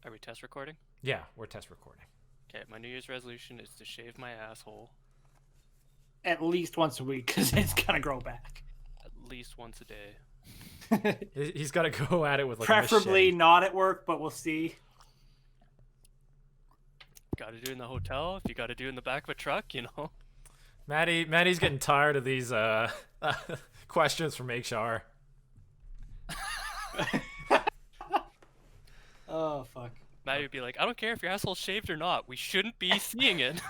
Are we test recording? Yeah, we're test recording. Okay, my New Year's resolution is to shave my asshole At least once a week, because it's gonna grow back. at least once a day. He's got to go at it with like Preferably a machete. not at work, but we'll see. Gotta do it in the hotel. If you gotta do it in the back of a truck, you know. Maddie's getting tired of these questions from HR. Oh fuck. Maddie would be like, I don't care if your asshole's shaved or not. We shouldn't be seeing it.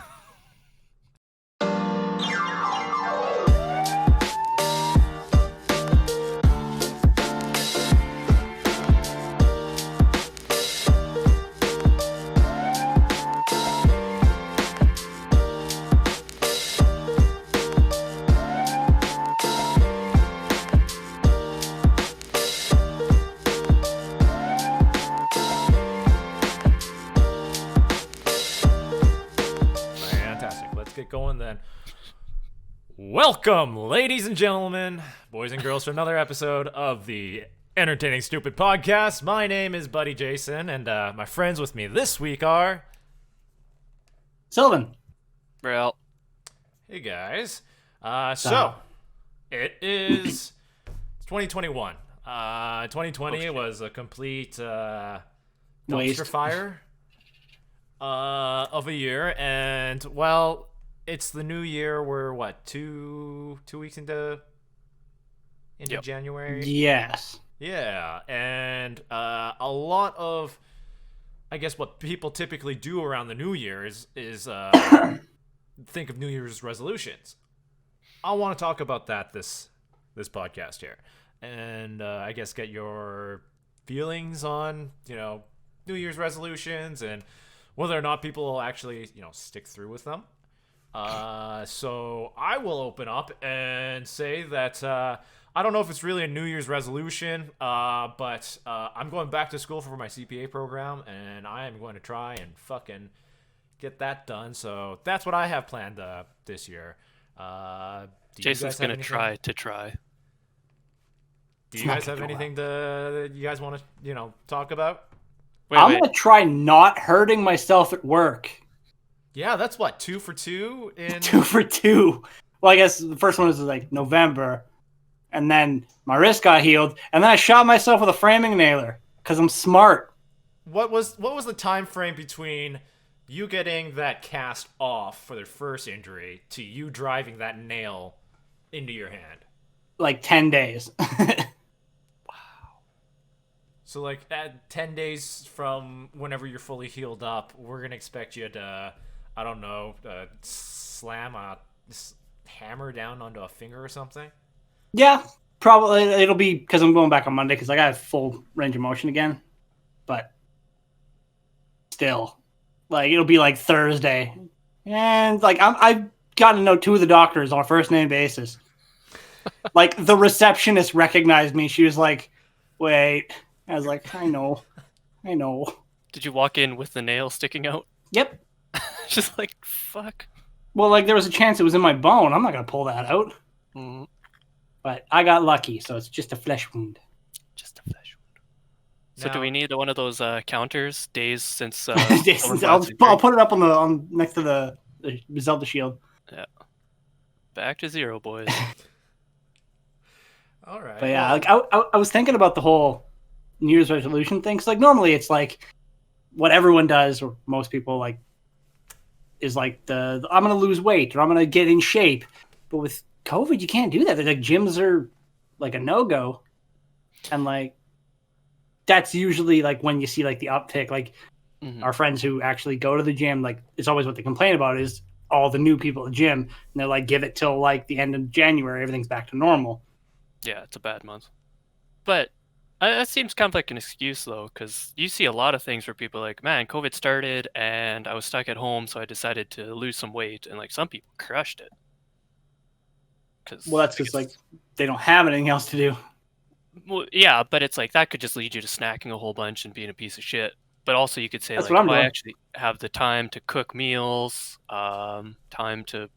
Fantastic. Let's get going then. Welcome, ladies and gentlemen, boys and girls, to another episode of the Entertaining Stupid Podcast. My name is Buddy Jayson, and my friends with me this week are... Sylvan. Rheal. Hey, guys. So, it is 2021. 2020 was a complete dumpster Waste. fire of a year, and well, it's the new year. We're what, two weeks into Yep. January? Yes. Yeah, and a lot of, I guess, what people typically do around the new year is think of New Year's resolutions. I want to talk about that this podcast here, and I guess get your feelings on New Year's resolutions and whether or not people will actually stick through with them. So I will open up and say that I don't know if it's really a New Year's resolution, but I'm going back to school for my CPA program, and I am going to try and fucking get that done. So that's what I have planned this year. Jason's gonna try to try. Do you guys have anything that you guys want to talk about? I'm gonna try not hurting myself at work. Yeah, that's what, 2 for 2 in 2 for 2. Well, I guess the first one was like November, and then my wrist got healed, and then I shot myself with a framing nailer because I'm smart. What was the time frame between you getting that cast off for the first injury to you driving that nail into your hand? Like 10 days. So like at 10 days from whenever you're fully healed up, we're going to expect you to, I don't know, slam a hammer down onto a finger or something? Yeah, probably it'll be because I'm going back on Monday because I got full range of motion again. But still, like it'll be like Thursday, and like I've gotten to know 2 of the doctors on a first name basis. Like the receptionist recognized me. She was like, "Wait." I was like, I know. Did you walk in with the nail sticking out? Yep. Just like, fuck. Well, like there was a chance it was in my bone. I'm not gonna pull that out. Mm, But I got lucky, so it's just a flesh wound. just a flesh wound. So Now- do we need one of those counters? Days since I'll put it up on next to the Zelda shield. back to 0, boys. All right. But yeah, like I was thinking about the whole New Year's resolution thing. Cause like normally it's like what everyone does, or most people like, is like the I'm gonna lose weight or I'm gonna get in shape. But with COVID, you can't do that. Like gyms are like a no-go, and like that's usually like when you see like the uptick. Like Mhm. our friends who actually go to the gym, like it's always what they complain about is all the new people at the gym, and they're like, give it till like the end of January, everything's back to normal. Yeah, it's a bad month. But that seems kind of like an excuse, though, because you see a lot of things where people are like, man, COVID started and I was stuck at home, so I decided to lose some weight. And like some people crushed it. Well, that's because like they don't have anything else to do. Well, yeah, but it's like that could just lead you to snacking a whole bunch and being a piece of shit. But also you could say, That's like, what I'm I doing. actually have the time to cook meals, time to...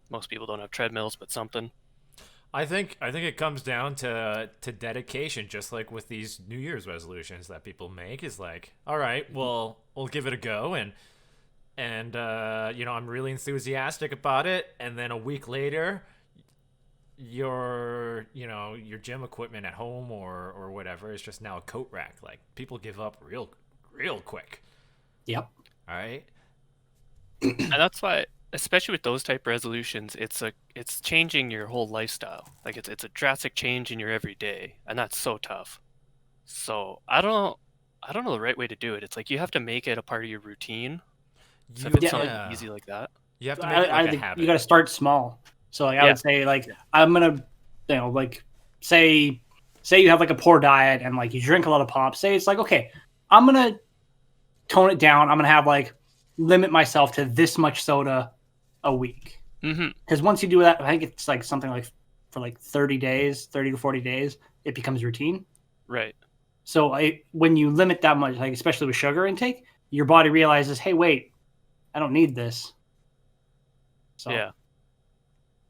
Most people don't have treadmills, but something. I think it comes down to dedication, just like with these New Year's resolutions that people make. Is like, all right, well, we'll give it a go, and I'm really enthusiastic about it, and then a week later, your gym equipment at home or whatever is just now a coat rack. Like, people give up real quick. Yep. All right. And that's why, especially with those type resolutions, it's changing your whole lifestyle. Like it's a drastic change in your everyday, and that's so tough. So I don't know the right way to do it. It's like you have to make it a part of your routine. So if it's something Yeah. easy like that, You have to make it I like a think you habit. got to start small. So like I Yeah. would say like I'm gonna like say you have like a poor diet and like you drink a lot of pop. Say it's like okay, I'm gonna tone it down. I'm gonna have like limit myself to this much soda a week. mm-hmm. Because once you do that, I think it's like something like for like 30 days, 30 to 40 days, it becomes routine. Right. So when you limit that much, like especially with sugar intake, your body realizes, hey, wait, I don't need this. So Yeah.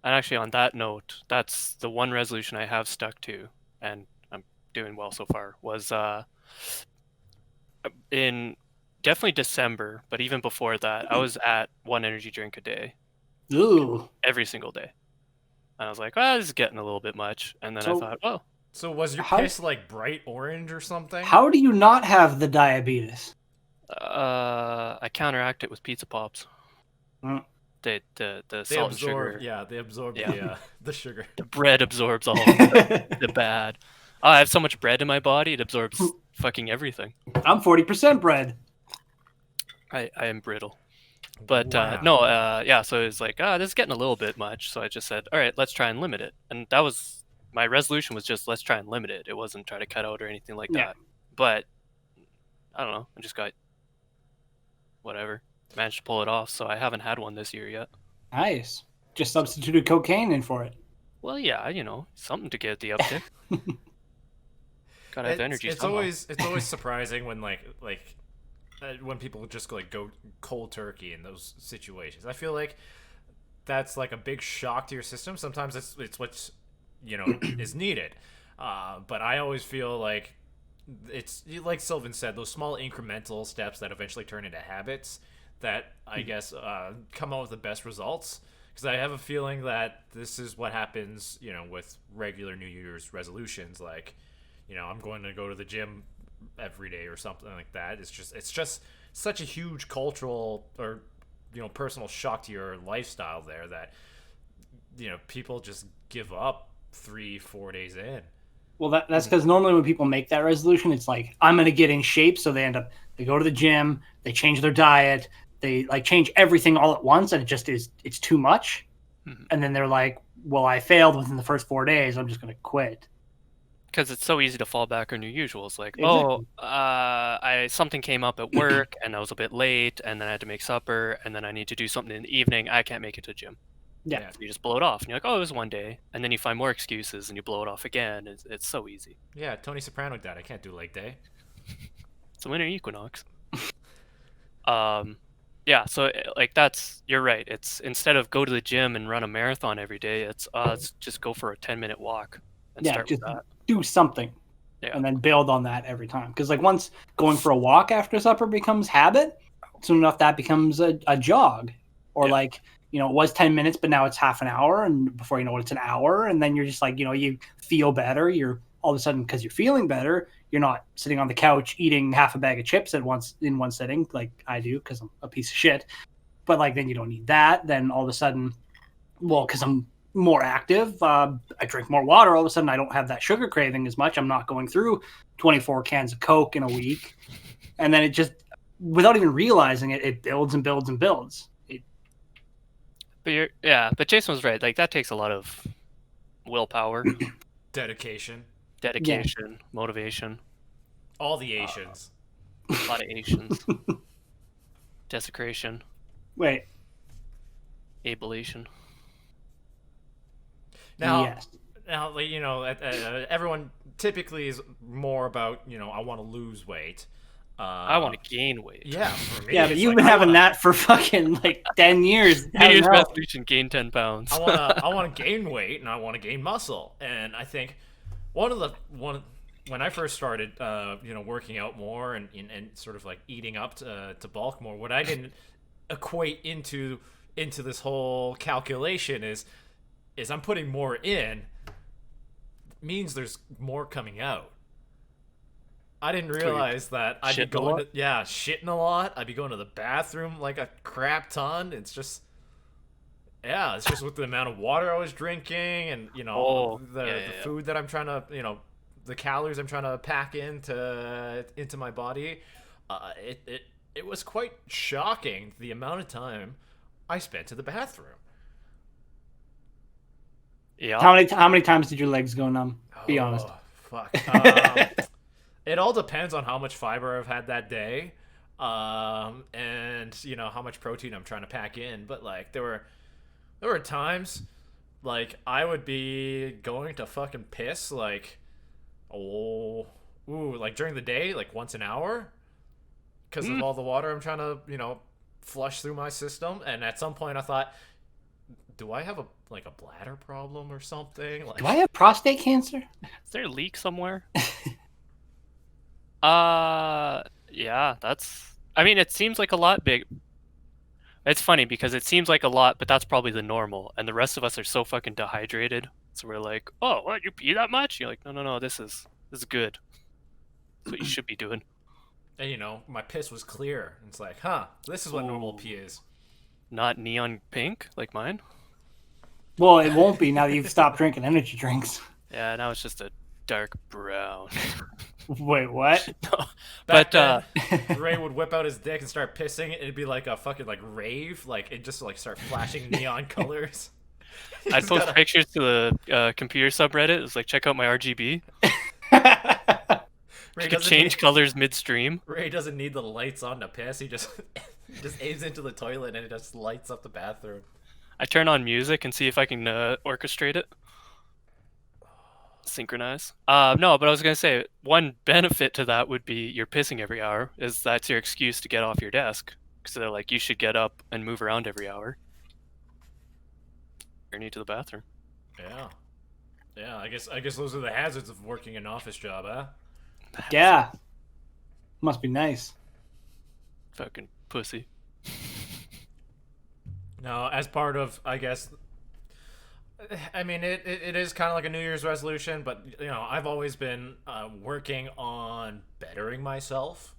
And actually, on that note, that's the one resolution I have stuck to, and I'm doing well so far. Was in definitely December, but even before that, I was at one energy drink a day ooh. every single day. And I was like, oh, this is getting a little bit much. And then I So thought, oh, So was your how piss like bright orange or something? how do you not have the diabetes? I counteract it with pizza pops. Mm. The They salt and absorb, sugar. yeah, they absorb Yeah. the sugar. The bread absorbs all of the bad. Oh, I have so much bread in my body, it absorbs fucking everything. I'm 40% bread. I am brittle. But Wow. no, yeah, so it was like, this is getting a little bit much. So I just said, all right, let's try and limit it. And that was my resolution, was just let's try and limit it. It wasn't try to cut out or anything like Yeah. that. But I don't know. I just got whatever. Managed to pull it off. So I haven't had one this year yet. Nice. Just substituted cocaine in for it. Well, yeah, something to get the uptick. Gotta have energy It's somehow. always surprising when when people just go cold turkey in those situations. I feel like that's like a big shock to your system. Sometimes it's what's is needed. But I always feel like it's like Sylvan said, those small incremental steps that eventually turn into habits that I guess come out with the best results. Because I have a feeling that this is what happens, with regular New Year's resolutions. Like, I'm going to go to the gym every day or something like that. It's just such a huge cultural or personal shock to your lifestyle there that people just give up 3-4 days in. Well, that's because normally when people make that resolution, it's like, I'm going to get in shape. So they go to the gym, they change their diet, they like change everything all at once. And it's too much. Mhm. And then they're like, well, I failed within the first 4 days. I'm just going to quit. Because it's so easy to fall back on your usuals. Like, Exactly. something came up at work and I was a bit late, and then I had to make supper, and then I need to do something in the evening. I can't make it to the gym. Yeah. So you just blow it off, and you're like, oh, it was one day, and then you find more excuses, and you blow it off again. It's so easy. Yeah, Tony Soprano did. I can't do leg day. It's a winter equinox. Yeah. So like you're right. It's instead of go to the gym and run a marathon every day, let's just go for a 10-minute walk and Yeah. start Just with that. do something Yeah. and then build on that every time. Because like once going for a walk after supper becomes habit, soon enough that becomes a jog. Or Yeah. like, it was 10 minutes, but now it's half an hour. And before you know it, it's an hour. And then you're just like, you feel better. You're all of a sudden, because you're feeling better, you're not sitting on the couch eating half a bag of chips in one sitting like I do because I'm a piece of shit. But like then you don't need that. Then all of a sudden, well, because I'm more active, I drink more water. All of a sudden, I don't have that sugar craving as much. I'm not going through 24 cans of Coke in a week. And then it just, without even realizing it, it builds and builds and builds. But Jason was right. Like that takes a lot of willpower, Dedication. dedication, motivation, All the Asians. a lot of Asians, desecration, Wait, ablation. Now, yes. everyone typically is more about, I want to lose weight. I want to gain weight. Yeah, for me, Yeah, but it's you've like, been I having wanna, that for fucking like 10 years. New Year's Hasn't helped. resolution: gain 10 pounds. I wanna gain weight and I want to gain muscle. And I think one when I first started, working out more and sort of like eating up to bulk more, what I didn't equate into this whole calculation is I'm putting more in means there's more coming out. I didn't realize that I'd be shitting a going lot? shitting a lot. I'd be going to the bathroom like a crap ton. It's just with the amount of water I was drinking and, the food that I'm trying to, the calories I'm trying to pack into my body. It was quite shocking the amount of time I spent in the bathroom. Yeah. How many times did your legs go numb? Be honest. Oh, fuck. It all depends on how much fiber I've had that day, and how much protein I'm trying to pack in. But like there were times like I would be going to fucking piss like like during the day like once an hour because of all the water I'm trying to flush through my system. And at some point I thought, do I have a bladder problem or something? Like, Do I have prostate cancer? Is there a leak somewhere? Yeah, I mean, it seems like a lot big. It's funny because it seems like a lot, but that's probably the normal. And the rest of us are so fucking dehydrated. So we're like, oh, what, you pee that much? You're like, no, this is good. That's what you should be doing. and my piss was clear. It's like, this is what normal pee is. Not neon pink like mine. Well, it won't be now that you've stopped drinking energy drinks. Yeah, now it's just a dark brown. Wait, what? No, Back but then, Ray would whip out his dick and start pissing. It'd be like a fucking rave. Like it just start flashing neon colors. I'd post pictures to the computer subreddit. It was like, check out my RGB. Ray You could doesn't change need, colors midstream. Ray doesn't need the lights on to piss. He just aims into the toilet and it just lights up the bathroom. I turn on music and see if I can orchestrate it. Synchronize. No, but I was gonna say one benefit to that would be you're pissing every hour. Is that's your excuse to get off your desk? Because they're like, you should get up and move around every hour. Journey to the bathroom. Yeah. I guess those are the hazards of working an office job, huh? Yeah. Must be nice. Fucking pussy. Now, as part of, I guess, I mean, it is kind of like a New Year's resolution, but, I've always been working on bettering myself.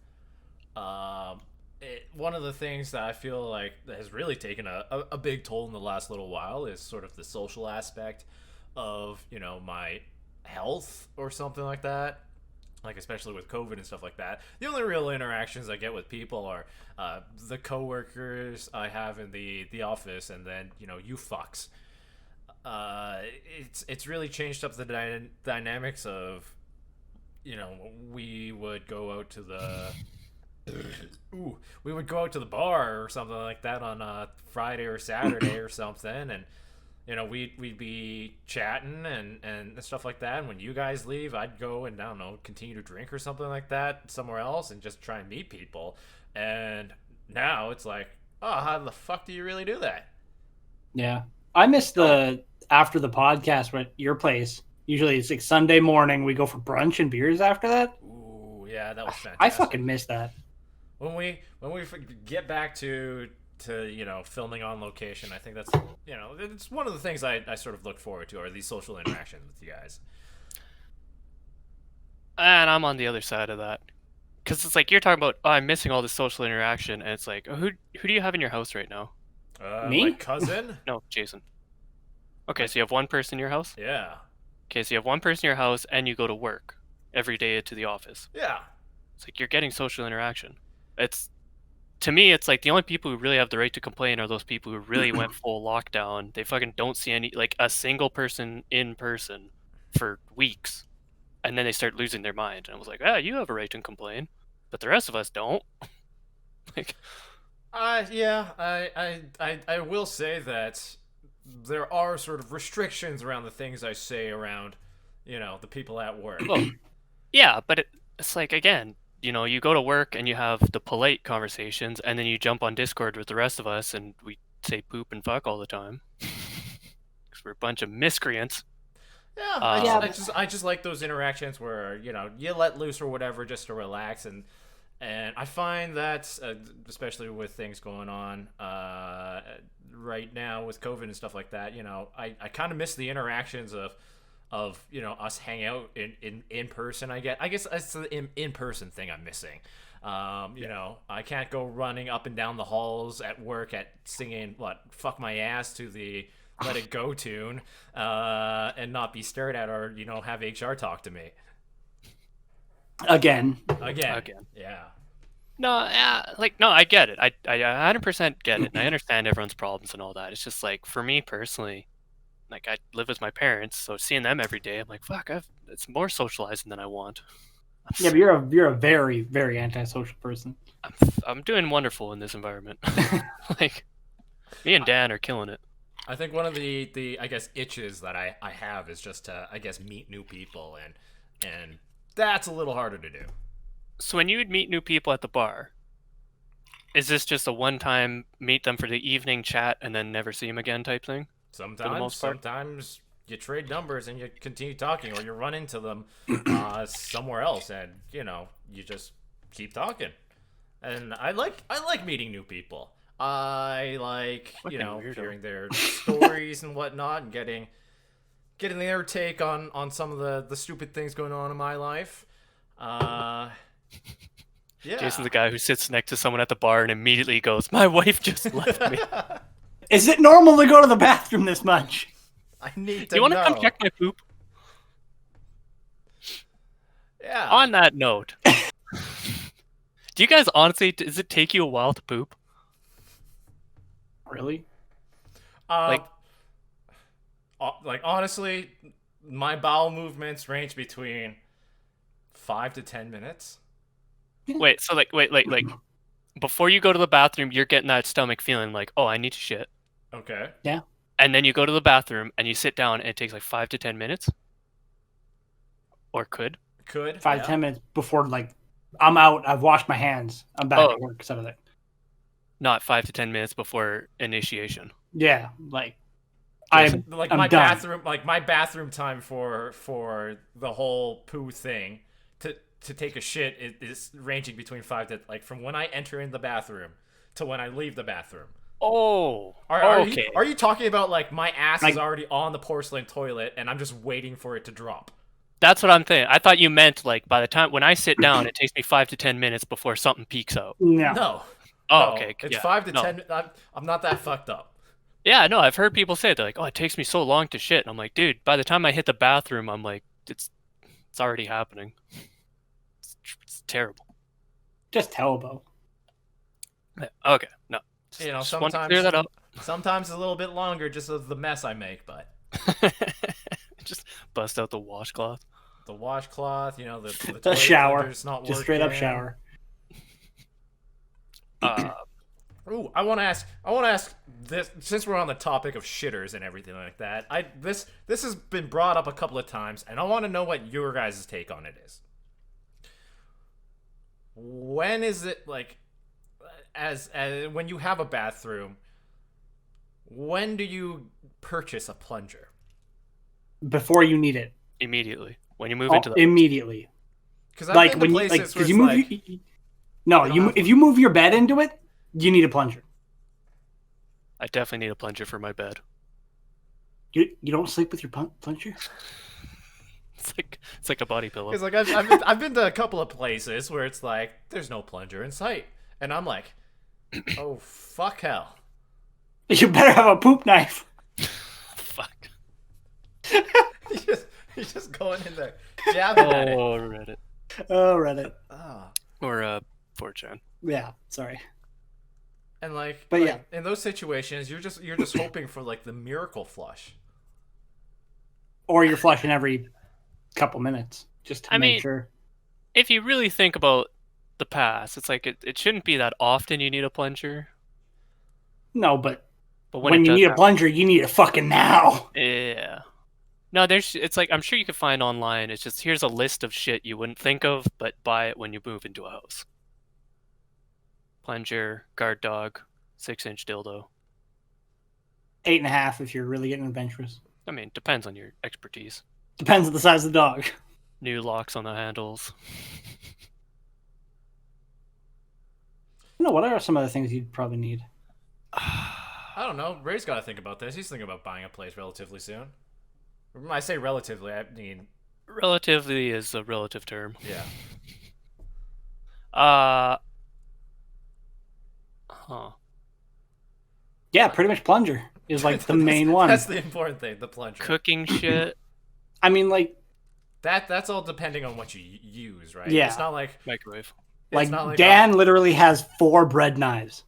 One of the things that I feel like that has really taken a big toll in the last little while is sort of the social aspect of, my health or something like that. Like, especially with COVID and stuff like that. The only real interactions I get with people are the coworkers I have in the office, and then, you fucks. It's really changed up the dynamics of, we would go out to the we would go out to the bar or something like that on a Friday or Saturday or something, and we'd be chatting and stuff like that. And when you guys leave, I'd go and, I don't know, continue to drink or something like that somewhere else and just try and meet people. And now it's like, oh, how the fuck do you really do that? Yeah. I miss the after the podcast at your place. Usually it's like Sunday morning. We go for brunch and beers after that. Ooh, yeah, that was fantastic. I fucking miss that. When we get back to filming on location, I think that's it's one of the things I sort of look forward to, are these social interactions with you guys. And I'm on the other side of that. Because it's like, you're talking about, oh, I'm missing all this social interaction, and it's like, who do you have in your house right now? Me? My cousin? No, Jason. Okay, so you have one person in your house? Yeah. Okay, so you have one person in your house, and you go to work every day to the office. Yeah. It's like, you're getting social interaction. To me, it's like the only people who really have the right to complain are those people who really went full lockdown. They fucking don't see a single person in person for weeks. And then they start losing their mind. And I was like, you have a right to complain. But the rest of us don't. Yeah, I will say that there are sort of restrictions around the things I say around, the people at work. Well, yeah, but it's like, again, you know, you go to work and you have the polite conversations, and then you jump on Discord with the rest of us, and we say poop and fuck all the time because we're a bunch of miscreants. Yeah, Yeah. I just like those interactions where you let loose or whatever just to relax, and I find that especially with things going on right now with COVID and stuff like that, I kind of miss the interactions of us hang out in person. I guess that's the in person thing I'm missing. I can't go running up and down the halls at work at singing what "fuck my ass" to the "Let It Go" tune, and not be stared at or have HR talk to me Again. again. Again. Yeah. No, no, I get it. I 100% get it, and I understand everyone's problems and all that. It's just like for me personally, like I live with my parents, so seeing them every day, I'm like, fuck, it's more socializing than I want. Yeah, but you're a very, very antisocial person. I'm doing wonderful in this environment. Like, me and Dan are killing it. I think one of the I guess itches that I have is just to I guess meet new people, and that's a little harder to do. So when you would meet new people at the bar, is this just a one-time meet them for the evening chat and then never see them again type thing? Sometimes you trade numbers and you continue talking, or you run into them somewhere else, and you just keep talking. And I like meeting new people. I like Fucking weirdo. hearing their stories and whatnot, and getting their take on some of the stupid things going on in my life. Yeah. Jason's the guy who sits next to someone at the bar and immediately goes, "My wife just left me." Is it normal to go to the bathroom this much? I need to Do you want to know. come check my poop? Yeah. On that note, do you guys honestly, does it take you a while to poop? Really? Like honestly, my bowel movements range between 5 to 10 minutes. Wait, so like, before you go to the bathroom, you're getting that stomach feeling like, oh, I need to shit. Okay. Yeah. And then you go to the bathroom and you sit down and it takes like 5 to 10 minutes? Or could? Could 5 yeah. to 10 minutes before I'm out. I've washed my hands. I'm back at work. Sort of thing. Not 5 to 10 minutes before initiation. Yeah, Like I'm my done. bathroom time for the whole poo thing to take a shit is ranging between 5 to from when I enter in the bathroom to when I leave the bathroom. Oh, Okay. Are you talking about my ass is Like- already on the porcelain toilet and I'm just waiting for it to drop? That's what I'm thinking. I thought you meant like by the time when I sit down, it takes me 5 to 10 minutes before something peaks out. No. No. Oh, No, okay. It's Yeah. 5 to No. 10. I'm not that fucked up. Yeah, no, I've heard people say it. They're like, "Oh, it takes me so long to shit." And I'm like, "Dude, by the time I hit the bathroom, I'm like, it's already happening. It's terrible." Just elbow. Okay, no. Just want to clear that up. Sometimes a little bit longer just of the mess I make, but Just bust out the washcloth. the washcloth, the The toilet shower. cleanser's not Just straight up working. shower. Ooh, I want to ask this, since we're on the topic of shitters and everything like that. This has been brought up a couple of times, and I want to know what your guys' take on it is. When is it as when you have a bathroom? When do you purchase a plunger? Before you need it. Immediately when you move into the immediately. Because I've been to when you places where you move if you move your bed into it, you need a plunger. I definitely need a plunger for my bed. You don't sleep with your plunger? It's like a body pillow. Because I've been to a couple of places where it's like there's no plunger in sight, and I'm like, oh fuck hell. You better have a poop knife. Fuck. He's just going in there, jabbing at it. Oh, Reddit. Oh, Reddit. Or 4chan. Yeah, sorry. And But yeah. in those situations, you're just hoping for the miracle flush. Or you're flushing every couple minutes just to make sure. If you really think about the past, it's like it shouldn't be that often you need a plunger. No, but But when you need a plunger, you need it fucking now. Yeah. No, it's like I'm sure you could find online. It's just here's a list of shit you wouldn't think of, but buy it when you move into a house. Plunger, guard dog, 6-inch dildo. 8.5 if you're really getting adventurous. I mean, depends on your expertise. Depends on the size of the dog. New locks on the handles. No, what are some other things you'd probably need? I don't know. Ray's got to think about this. He's thinking about buying a place relatively soon. When I say relatively, I mean Relatively is a relative term. yeah. Huh. Yeah, pretty much plunger is like the main one. That's the important thing. The plunger. Cooking shit. I mean, like That's all depending on what you use, right? Yeah. It's not like Microwave. like not like Dan literally has 4 bread knives,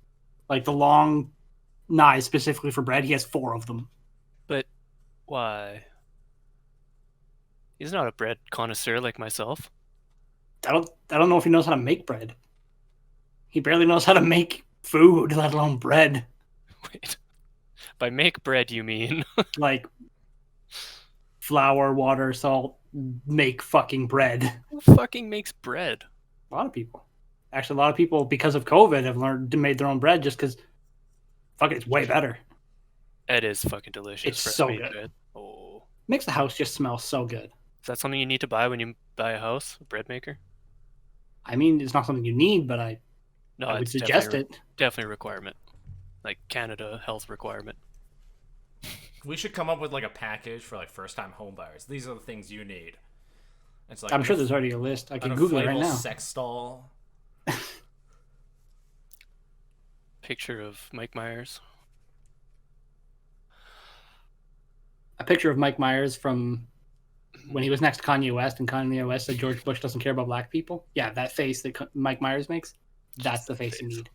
like the long knives specifically for bread. He has 4 of them. But why? He's not a bread connoisseur like myself. I don't know if he knows how to make bread. He barely knows how to make food, let alone bread. Wait. By make bread, you mean? Like flour, water, salt, make fucking bread. Who fucking makes bread? A lot of people. Actually, a lot of people, because of COVID, have learned to make their own bread just because, fuck it, it's way better. It is fucking delicious. It's fresh so made good. bread. Oh. Makes the house just smell so good. Is that something you need to buy when you buy a house? A bread maker? I mean, it's not something you need, but I No, would it's suggest definitely, it. definitely a requirement. Like Canada health requirement. we should come up with like a package for like first time home buyers. These are the things you need. It's like I'm sure there's already a list. I an can Google it right inflatable now. sex stall. Picture of Mike Myers. A picture of Mike Myers from when he was next to Kanye West, and Kanye West said George Bush doesn't care about black people. Yeah, that face that Mike Myers makes, that's the face you need.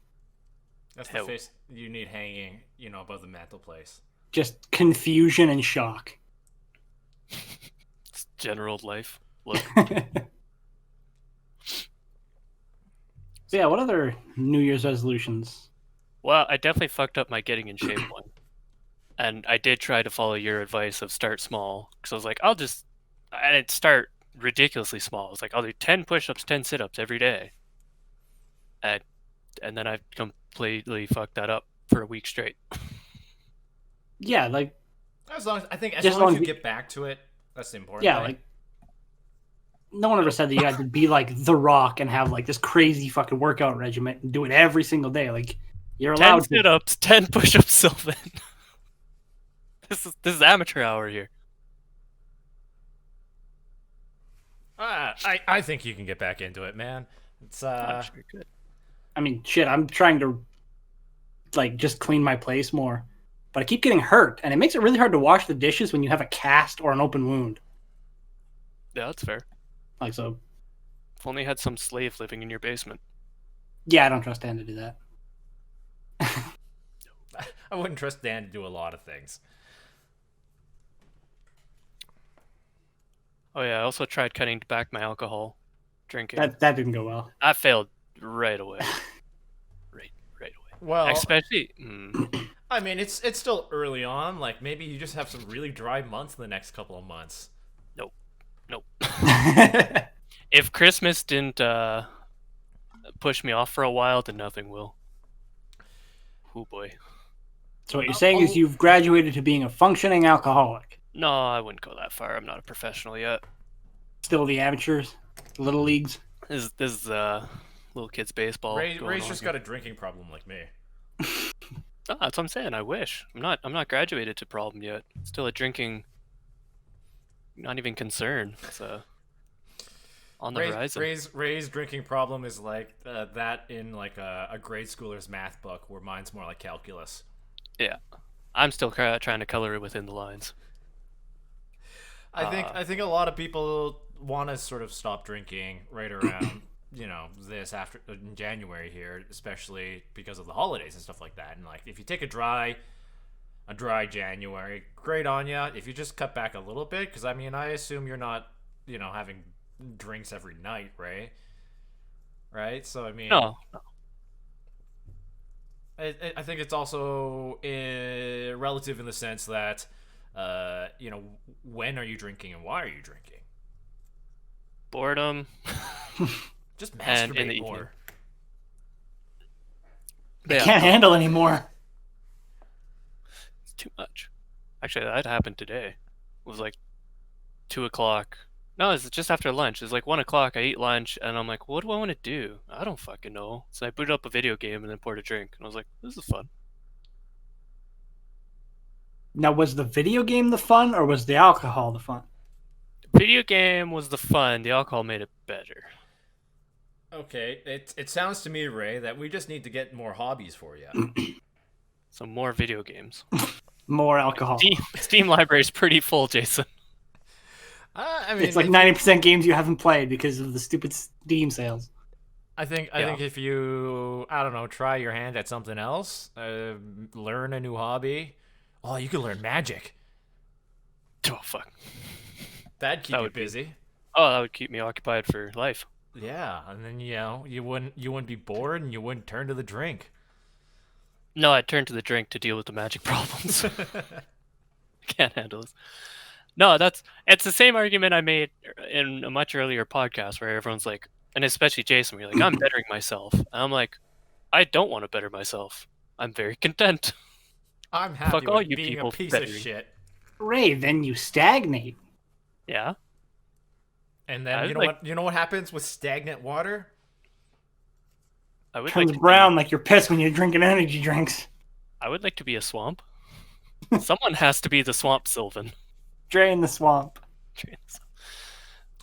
That's Hell. the face you need hanging, above the mantelpiece. Just confusion and shock. It's general life. Look. So yeah, what other New Year's resolutions? Well, I definitely fucked up my getting in shape one. And I did try to follow your advice of start small. Because I was like, I didn't start ridiculously small. I was like, I'll do 10 push-ups, 10 sit-ups every day. And then I completely fucked that up for a week straight. Yeah, like As long as Just long as long- you get back to it, that's the important yeah, thing. like no one ever said that you had to be like The Rock and have like this crazy fucking workout regimen and do it every single day. Like you're 10 allowed to. sit-ups, 10 push-ups, Sylvan. This is amateur hour here. I think you can get back into it, man. It's I'm sure you could. I mean, shit, I'm trying to like just clean my place more, but I keep getting hurt, and it makes it really hard to wash the dishes when you have a cast or an open wound. Yeah, that's fair. Like so, If only you had some slave living in your basement. yeah, I don't trust Dan to do that. I wouldn't trust Dan to do a lot of things. Oh yeah, I also tried cutting back my alcohol drinking. That didn't go well. I failed right away. right away. Well, Especially, I mean, it's still early on. Like maybe you just have some really dry months in the next couple of months. nope. If Christmas didn't push me off for a while, then nothing will. Oh boy. So what you're saying is you've graduated to being a functioning alcoholic. No, I wouldn't go that far. I'm not a professional yet. Still the amateurs, the little leagues. This is little kids baseball. Ray's just got a drinking problem like me. Oh, that's what I'm saying. I wish. I'm not graduated to problem yet. Still a drinking. Not even concern. It's on the horizon. Ray's drinking problem is like that in like a grade schooler's math book, where mine's more like calculus. Yeah, I'm still trying to color it within the lines. I think a lot of people want to sort of stop drinking right around this after in January here, especially because of the holidays and stuff like that. And like if you take a dry January, great on ya. If you just cut back a little bit, because I mean I assume you're not having drinks every night, right? So I mean No. I think it's also relative in the sense that when are you drinking and why are you drinking? Boredom Just and in the masturbate evening. more. I Yeah, can't handle anymore. it's too much. Actually, that happened today. It was like 2 o'clock. No, it's just after lunch. It's like 1 o'clock. I eat lunch, and I'm like, what do I want to do? I don't fucking know. So I booted up a video game and then poured a drink, and I was like, this is fun. Now, was the video game the fun, or was the alcohol the fun? Video game was the fun. The alcohol made it better. Okay, it sounds to me, Ray, that we just need to get more hobbies for you. So more video games. More alcohol. Steam library is pretty full, Jason. I mean, It's like 90% games you haven't played because of the stupid Steam sales. I think if you, I don't know, try your hand at something else, learn a new hobby. Oh, you could learn magic. Oh fuck. That'd keep That you would be- busy. Oh, that would keep me occupied for life. Yeah, and then you wouldn't be bored and you wouldn't turn to the drink. No, I'd turn to the drink to deal with the magic problems. Can't handle this. No, it's the same argument I made in a much earlier podcast where everyone's like, and especially Jason, where you're like, I'm bettering myself. And I'm like, I don't want to better myself. I'm very content. I'm happy Fuck all with you being people a piece bettering. of shit. Ray, then you stagnate. Yeah. And then I you know like- what? You know what happens with stagnant water? I would Turns like to brown like your piss when you're drinking energy drinks. I would like to be a swamp. Someone has to be the swamp Sylvan. Drain the swamp. I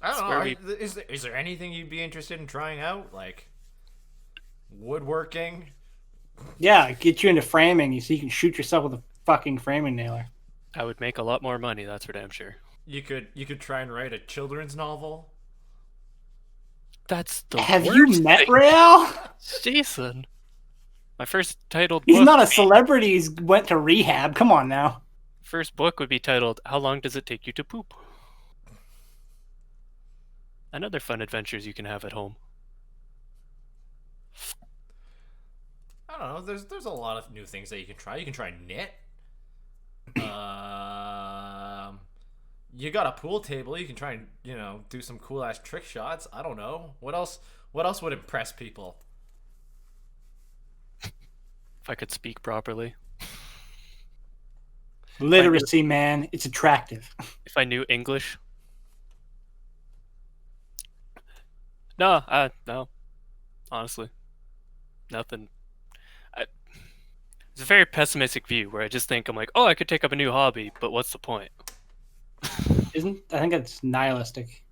That's don't where know. Is there anything you'd be interested in trying out, like woodworking? Yeah, get you into framing so you can shoot yourself with a fucking framing nailer. I would make a lot more money, that's for damn sure. You could try and write a children's novel. That's the Have worst you met thing. Rheal? Jason. My first titled He's book not a celebrity. He's went to rehab. Come on now. First book would be titled How Long Does It Take You to Poop? And other fun adventures you can have at home. I don't know. There's a lot of new things that you can try. You can try knit. You got a pool table. You can try and do some cool ass trick shots. I don't know. What else? What else would impress people? If I could speak properly. Literacy, man. It's attractive. If I knew English. No, no. Honestly. Nothing. It's a very pessimistic view where I just think I'm like, oh, I could take up a new hobby, but what's the point? I think it's nihilistic.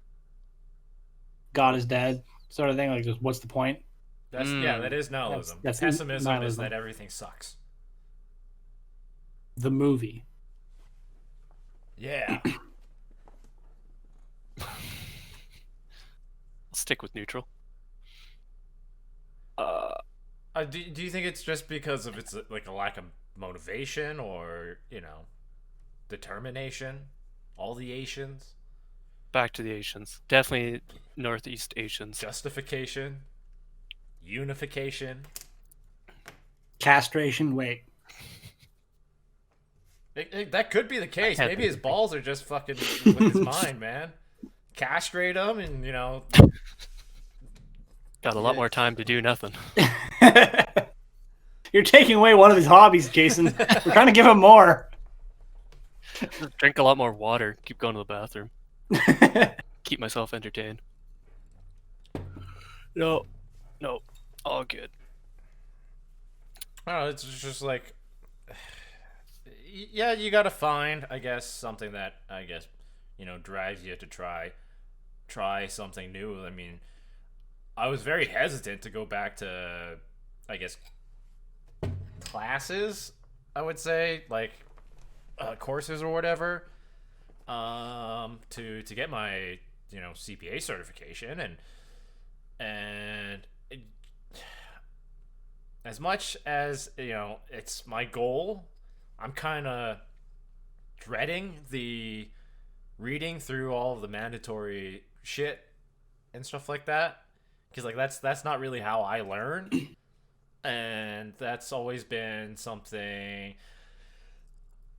God is dead, sort of thing. Like, just what's the point? That's that is nihilism. That's Pessimism is nihilism. that everything sucks. The movie. Yeah. I'll stick with neutral. Do you think it's just because of it's like a lack of motivation or determination? All the Asians? Back to the Asians. Definitely Northeast Asians. Justification? Unification? Castration. Wait. That could be the case. can't Maybe think his of balls are just fucking with his mind, man. Castrate him and, Got a lot more time to do nothing. You're taking away one of his hobbies, Jason. We're trying to give him more. Drink a lot more water. Keep going to the bathroom. Keep myself entertained. No. All good. I don't know, it's just like, yeah, you gotta find, I guess, something that, drives you to try something new. I mean, I was very hesitant to go back to, I guess, classes, I would say, like, courses or whatever, to get my, CPA certification, and as much as it's my goal, I'm kind of dreading the reading through all of the mandatory shit and stuff like that, because like that's not really how I learn, and that's always been something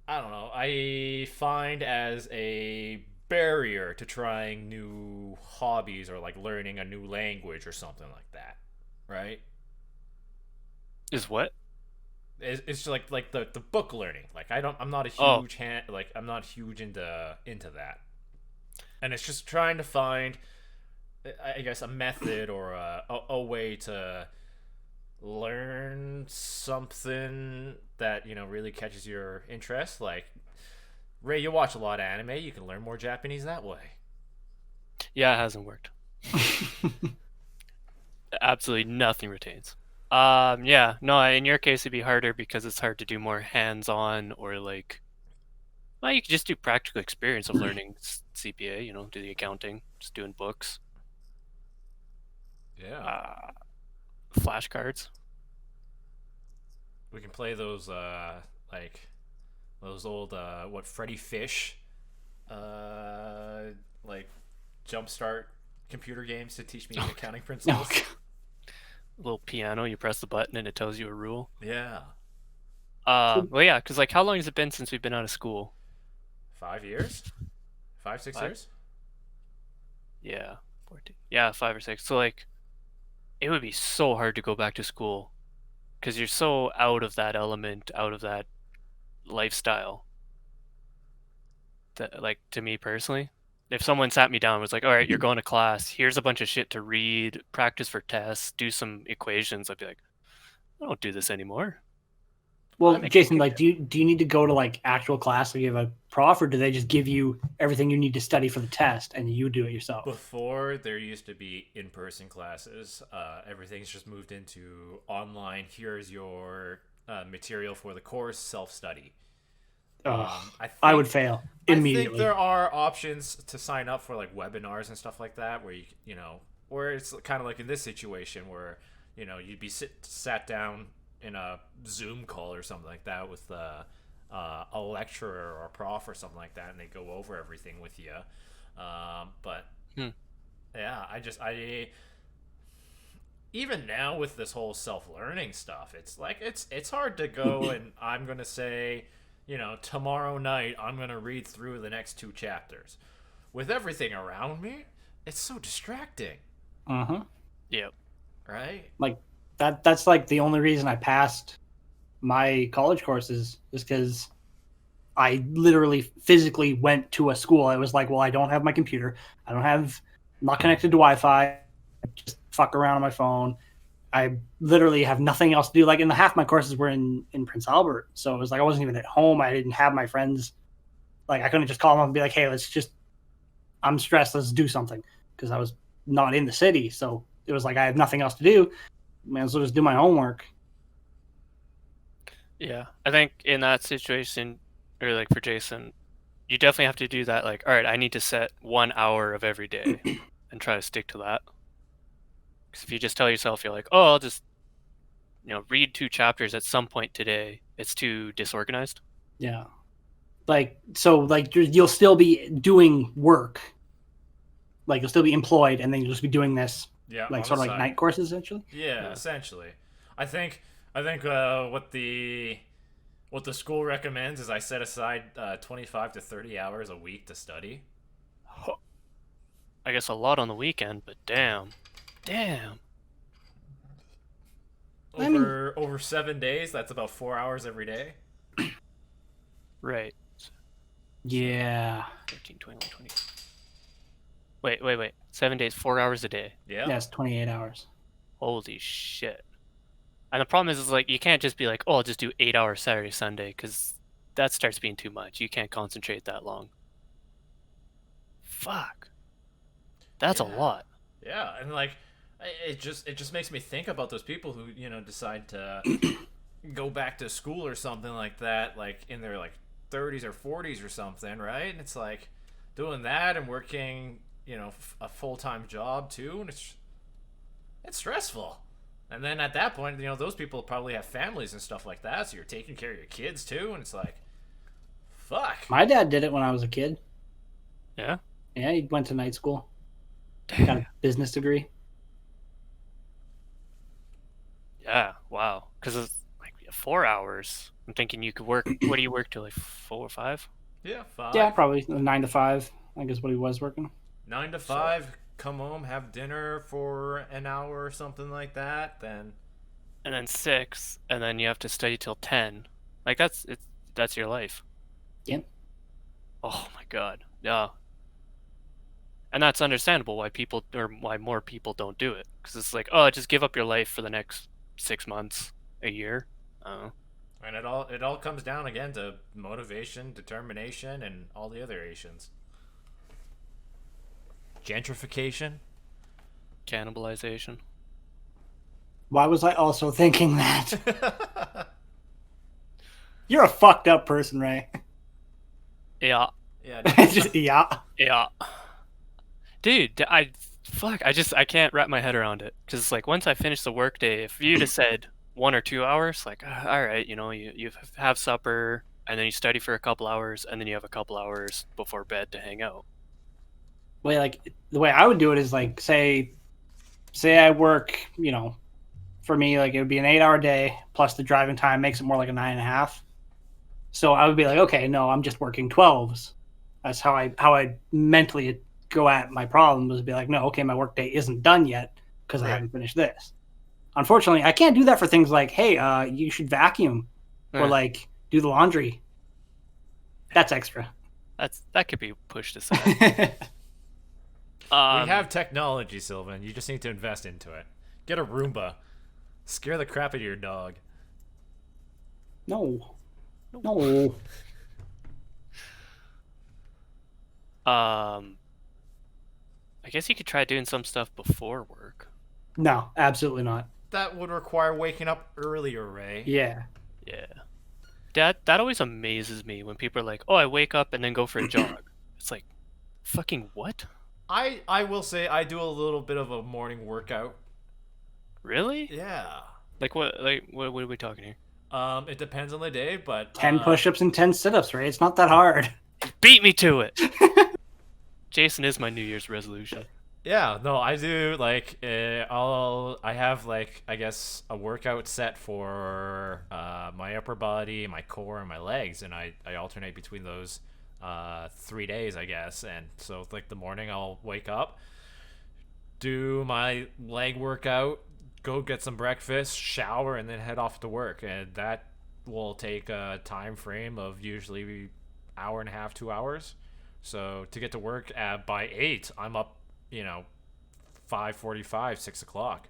I don't know. I find as a barrier to trying new hobbies or like learning a new language or something like that, right? Is what? It's just like the book learning. Like I'm not a Oh, huge like I'm not huge into that, and it's just trying to find, I guess, a method or a way to learn something that really catches your interest. Like Ray, you watch a lot of anime. You can learn more Japanese that way. yeah, it hasn't worked. Absolutely nothing retains. Yeah, no, in your case it'd be harder because it's hard to do more hands-on or like, well, you could just do practical experience of learning CPA, do the accounting, just doing books, Yeah, uh, flashcards. we can play those like those old what Freddy Fish uh like jumpstart computer games to teach me accounting principles. Okay. A little piano, you press the button and it tells you a rule. Yeah, Well, yeah, because like, how long has it been since we've been out of school? 5 years, 5 6 Five? years. Yeah, 14. Yeah, 5 or 6. So like, it would be so hard to go back to school because you're so out of that element, out of that lifestyle. That, like, to me personally, if someone sat me down and was like, "All right, you're going to class. Here's a bunch of shit to read, practice for tests, do some equations," I'd be like, "I don't do this anymore. Well, I'm a Jason, kid." like, do you need to go to like actual class, like you have a prof, or do they just give you everything you need to study for the test and you do it yourself? Before, there used to be in-person classes. Everything's just moved into online. Here's your material for the course, self-study. Ugh, I I would think fail I think immediately. there are options to sign up for like webinars and stuff like that, where where it's kind of like in this situation where you'd be sat down in a Zoom call or something like that with a lecturer or a prof or something like that, and they go over everything with you. But Hmm. yeah, I even now with this whole self-learning stuff, it's like it's hard to go and I'm going to say, tomorrow night I'm going to read through the next two chapters. With everything around me, it's so distracting, Uh-huh. Yeah. right? Like that's like the only reason I passed my college courses is because I literally physically went to a school. I was like, well, I don't have my computer. I'm not connected to Wi-Fi. Just fuck around on my phone. I literally have nothing else to do. Like in the half my courses were in Prince Albert, so it was like I wasn't even at home. I didn't have my friends. Like I couldn't just call them up and be like, "Hey, let's just. I'm stressed. Let's do something," because I was not in the city. So it was like I have nothing else to do. May as well just do my homework. Yeah. I think in that situation, or like for Jason, you definitely have to do that. Like, all right, I need to set 1 hour of every day and try to stick to that. Because if you just tell yourself, you're like, oh, I'll just, read 2 chapters at some point today, it's too disorganized. Yeah. Like so, like you'll still be doing work. Like you'll still be employed, and then you'll just be doing this, Yeah, like on the sort of like side. night courses essentially. Yeah, Yeah. essentially. I think what the school recommends is I set aside 25 to 30 hours a week to study. I guess a lot on the weekend, but damn. Damn. I mean, Over 7 days, that's about 4 hours every day. Right. So yeah, 13, 21, 20. Wait. 7 days, 4 hours a day. Yeah. that's 28 hours. Holy shit. And the problem is like, you can't just be like, oh, I'll just do 8 hours Saturday, Sunday, because that starts being too much. You can't concentrate that long. Fuck. That's a Yeah. lot. Yeah, and like it just makes me think about those people who, decide to go back to school or something like that, like in their like 30s or 40s or something, right? And it's like doing that and working, a full-time job too, and it's stressful. And then at that point, those people probably have families and stuff like that, so you're taking care of your kids too, and it's like, fuck. My dad did it when I was a kid. Yeah? Yeah, he went to night school, got a business degree. Yeah, wow. Because 4 hours. I'm thinking you could work. What do you work till, like 4 or 5? Yeah, 5. Yeah, probably 9 to 5. I think is what he was working. 9 to So 5. Come home, have dinner for an hour or something like that. Then and then 6, and then you have to study till 10. Like that's your life. Yep. Oh my god. Yeah. And that's understandable why people or why more people don't do it, because it's like, oh, just give up your life for the next 6 months, a year. and it all comes down again to motivation, determination, and all the other Asians. Gentrification. Cannibalization. Why was I also thinking that? You're a fucked up person, Ray. Yeah. Yeah. Just yeah. Yeah. Dude, I can't wrap my head around it, because it's like, once I finish the workday, if you'd have said 1 or 2 hours, like, all right, you have supper, and then you study for a couple hours, and then you have a couple hours before bed to hang out. Way like the way I would do it is like say I work, for me like it would be an 8-hour day plus the driving time makes it more like a 9.5. So I would be like, okay, no, I'm just working 12s. That's how I mentally go at my problem, was be like, no, okay, my workday isn't done yet because I Right. haven't finished this. Unfortunately, I can't do that for things like, hey, you should vacuum or Eh, like do the laundry. That's extra. that could be pushed aside. We Um, have technology, Sylvan. You just need to invest into it. Get a Roomba. Scare the crap out of your dog. No. I guess you could try doing some stuff before work. No, absolutely not. That would require waking up earlier, Ray. Yeah. Yeah. That always amazes me when people are like, "Oh, I wake up and then go for a jog." It's like, fucking what? I will say I do a little bit of a morning workout. Really? Yeah. Like what? Like what are we talking here? It depends on the day, but 10 push-ups and 10 sit-ups, right? It's not that hard. Beat me to it. Jayson is my New Year's resolution. yeah, no, I do like I have like I guess a workout set for my upper body, my core, and my legs, and I alternate between those 3 days, I guess. And so like the morning I'll wake up, do my leg workout, go get some breakfast, shower, and then head off to work. And that will take a time frame of usually hour and a half, 2 hours. So to get to work by 8, I'm up, 5:45, 6 o'clock.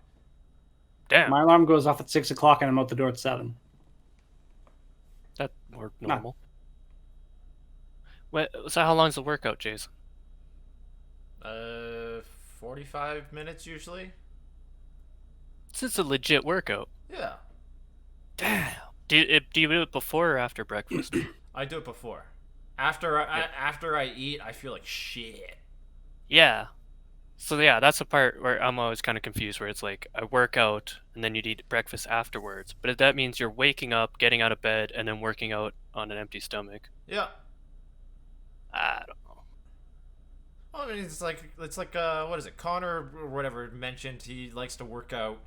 Damn, My alarm goes off at 6 o'clock and I'm out the door at 7. that's more normal. Wait, so how long's the workout, Jayson? 45 minutes usually. It's a legit workout. Yeah, Damn. Do you do it before or after breakfast? I do it before. After I eat, I feel like shit. Yeah. So yeah, that's the part where I'm always kind of confused, where it's like I work out and then you'd eat breakfast afterwards. But if that means you're waking up, getting out of bed, and then working out on an empty stomach, Yeah. I don't know. Well, I mean, it's like what is it? Connor or whatever mentioned he likes to work out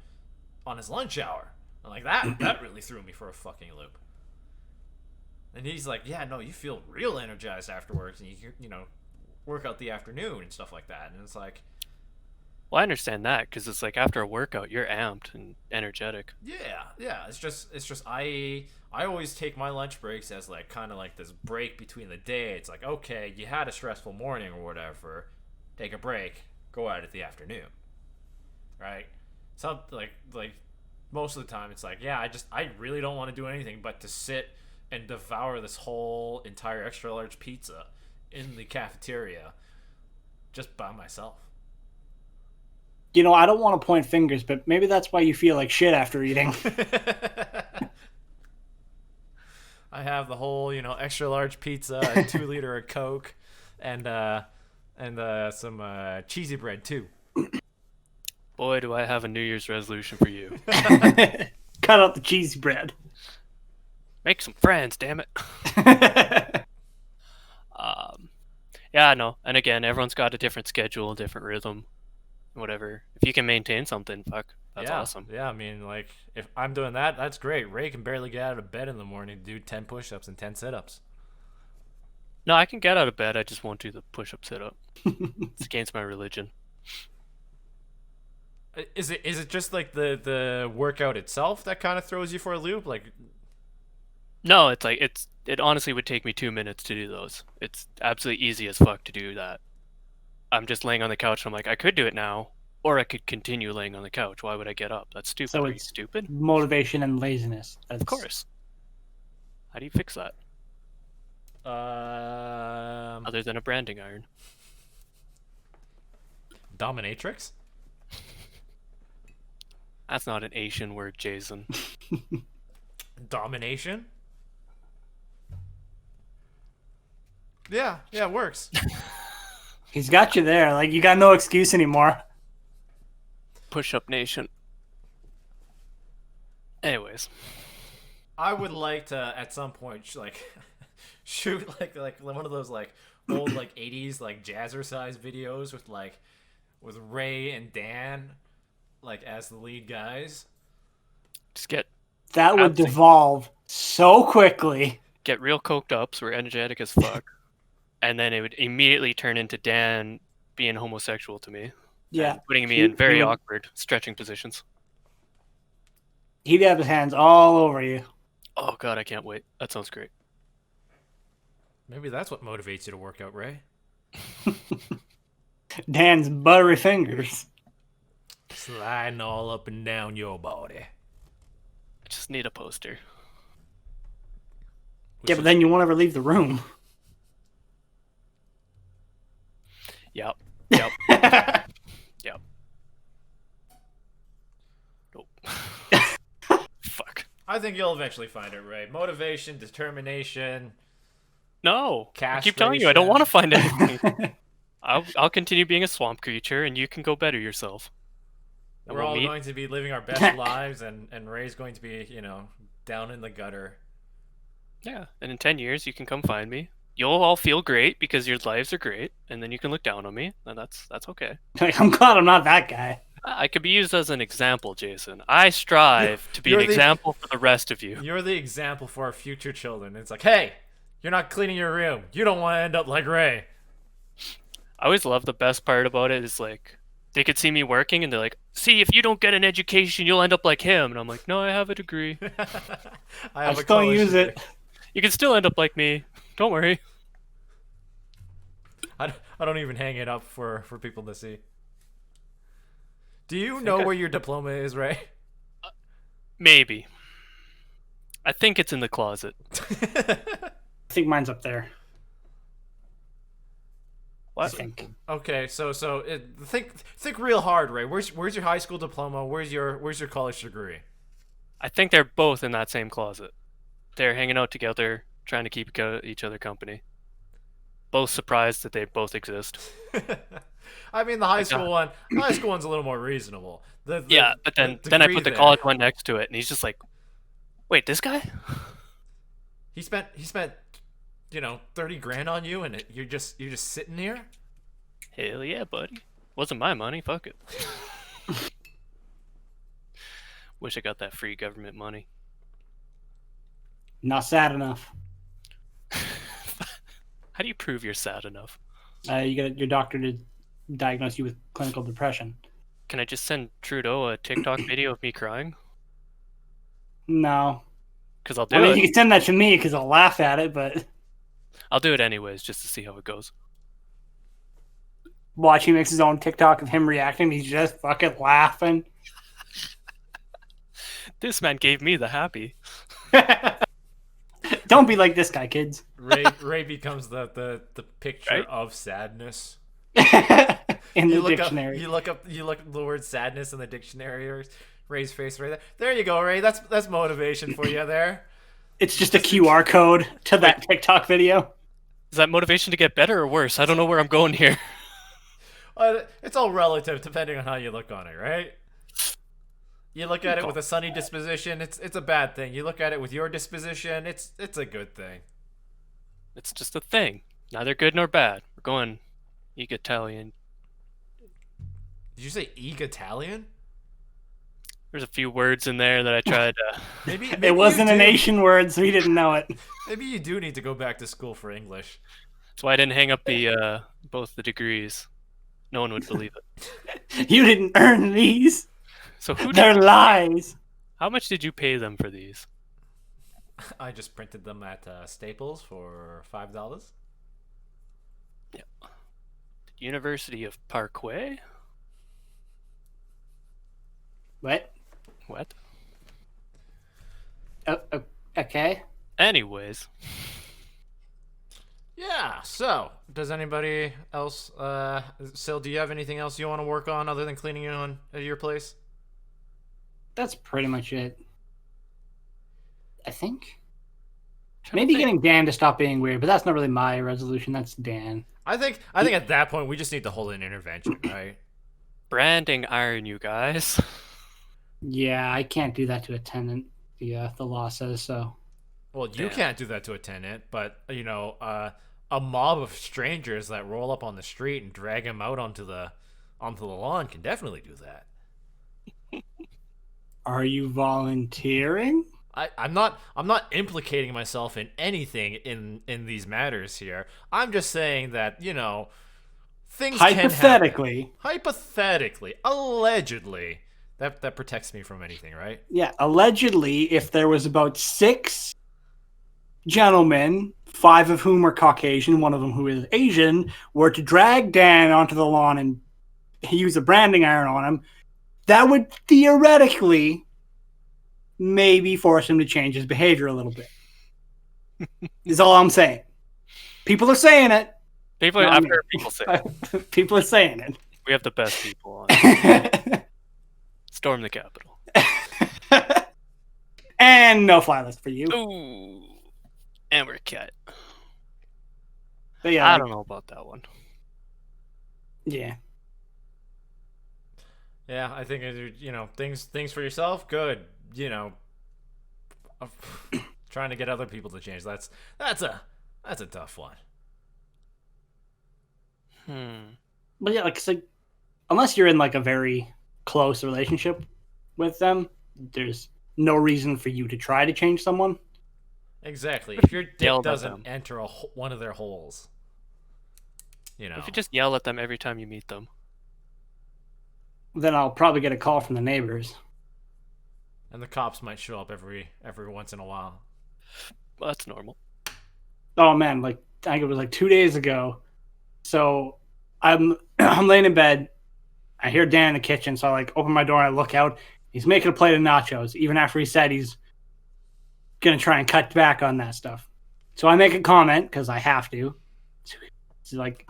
on his lunch hour. I'm like that really threw me for a fucking loop. And he's like, yeah, no, you feel real energized afterwards, and you work out the afternoon and stuff like that. And it's like, Well, I understand that, because it's like after a workout, you're amped and energetic. yeah. It's just I always take my lunch breaks as like kind of like this break between the day. It's like, okay, you had a stressful morning or whatever, take a break, go out at the afternoon, right? So like most of the time, it's like, yeah, I really don't want to do anything but to sit and devour this whole entire extra large pizza in the cafeteria just by myself. I don't want to point fingers, but maybe that's why you feel like shit after eating. I have the whole, extra large pizza, a 2 liter of Coke, and some cheesy bread too. Boy, do I have a New Year's resolution for you. Cut out the cheesy bread. Make some friends, damn it. Yeah, no. And again, everyone's got a different schedule, different rhythm, whatever. If you can maintain something, fuck, That's Yeah, awesome. yeah. I mean, like, if I'm doing that, that's great. Ray can barely get out of bed in the morning to do 10 push-ups and 10 sit-ups. No, I can get out of bed. I just won't do the push-up sit-up. It's against my religion. Is it just like the workout itself that kind of throws you for a loop? Like, No, it's like it honestly would take me 2 minutes to do those. It's absolutely easy as fuck to do that. I'm just laying on the couch and I'm like, I could do it now, or I could continue laying on the couch. Why would I get up? That's stupid. So Are you it's stupid? motivation and laziness. That's... Of course. How do you fix that? um, Other than a branding iron. dominatrix. That's not an Asian word, Jason. Domination. Yeah, it works. He's got you there. Like, you got no excuse anymore. Push-up nation. Anyways. I would like to at some point like shoot like one of those like old like 80s like jazzercise videos with Ray and Dan like as the lead guys. Just get That would devolve so quickly. real coked up so we're energetic as fuck. And then it would immediately turn into Dan being homosexual to me. Yeah. And putting me in very awkward stretching positions. He'd have his hands all over you. Oh god, I can't wait. That sounds great. Maybe that's what motivates you to work out, Ray. Dan's buttery fingers. Sliding all up and down your body. I just need a poster. Yeah, but then you won't ever leave the room. Yep. Yep. Yep. Nope. Fuck. I think you'll eventually find it, Ray. Motivation, determination. No. I keep telling you, I don't want to find anything. I'll continue being a swamp creature, and you can go better yourself. And We're we'll all meet. going to be living our best lives, and Ray's going to be, down in the gutter. Yeah, and in 10 years, you can come find me. You'll all feel great because your lives are great, and then you can look down on me, and that's okay. Like, I'm glad I'm not that guy. I could be used as an example, Jason. I strive to be an example for the rest of you. You're the example for our future children. It's like, hey, you're not cleaning your room. You don't want to end up like Ray. I always love the best part about it is like they could see me working and they're like, see, if you don't get an education, you'll end up like him. And I'm like, no, I have a degree. I just don't use it. You can still end up like me. Don't worry. I don't even hang it up for people to see. Do you know where your diploma is, Ray? Maybe. I think it's in the closet. I think mine's up there. What? I think. Okay, so think real hard, Ray. Where's your high school diploma? Where's your college degree? I think they're both in that same closet. They're hanging out together, trying to keep each other company. Both surprised that they both exist. I mean, the high school one's a little more reasonable. Yeah, but then I put the college one next to it, and he's just like, "Wait, this guy? He spent 30 grand on you, and you're just sitting here." Hell yeah, buddy. Wasn't my money. Fuck it. Wish I got that free government money. Not sad enough. How do you prove you're sad enough? You get your doctor to diagnose you with clinical depression. Can I just send Trudeau a TikTok video of me crying? No. Because I'll do I mean, it. you can send that to me because I'll laugh at it, but I'll do it anyways, just to see how it goes. watch, he makes his own TikTok of him reacting. He's just fucking laughing. This man gave me the happy. Don't be like this guy, kids. Ray becomes the picture Right? of sadness. In the You look dictionary. you look up the word sadness in the dictionary. Ray's face right there. There you go, Ray. That's motivation for you there. It's just a QR code to that TikTok video. Is that motivation to get better or worse? I don't know where I'm going here. It's all relative depending on how you look on it, right? You look at it with a sunny disposition, it's a bad thing. You look at it with your disposition, it's a good thing. It's just a thing. Neither good nor bad. We're going egalitarian. Did you say egalitarian? There's a few words in there that I tried to. Maybe It wasn't you a do. nation word, so he didn't know it. Maybe you do need to go back to school for English. That's why I didn't hang up the both the degrees. No one would believe it. You didn't earn these. So They're lies. how much did you pay them for these? I just printed them at Staples for $5. University of Parkway? What? What? Okay. Anyways, Yeah. So, does anybody else? Sil, do you have anything else you want to work on other than cleaning on your place? That's pretty much it. I think. trying to Maybe think. getting Dan to stop being weird, but that's not really my resolution. That's Dan. I think at that point we just need to hold an intervention, right? Branding iron, you guys. Yeah, I can't do that to a tenant. The law says so. Well, you Damn. can't do that to a tenant, but a mob of strangers that roll up on the street and drag him out onto the lawn can definitely do that. Are you volunteering? I'm not implicating myself in anything in these matters here. I'm just saying that, things can happen. Hypothetically. Hypothetically, allegedly, that protects me from anything, right? Yeah, allegedly, if there was about 6 gentlemen, 5 of whom are Caucasian, one of them who is Asian, were to drag Dan onto the lawn and use a branding iron on him, that would theoretically maybe force him to change his behavior a little bit. Is all I'm saying. People are saying it. I've heard people say it. People are saying it. We have the best people on. Storm the Capitol. And no fly list for you. Ooh. And we're cut. But yeah, I don't know about that one. yeah. Yeah, I think things for yourself, good. Trying to get other people to change. That's a tough one. But yeah, like unless you're in like a very close relationship with them, there's no reason for you to try to change someone. Exactly. If your dick Yell at doesn't them. enter one of their holes, If you just yell at them every time you meet them. Then I'll probably get a call from the neighbors. and the cops might show up every once in a while. Well, that's normal. Oh man, like I think it was like 2 days ago. So I'm I'm laying in bed. I hear Dan in the kitchen, so I like open my door and I look out. He's making a plate of nachos, even after he said he's gonna try and cut back on that stuff. So I make a comment because I have to. It's like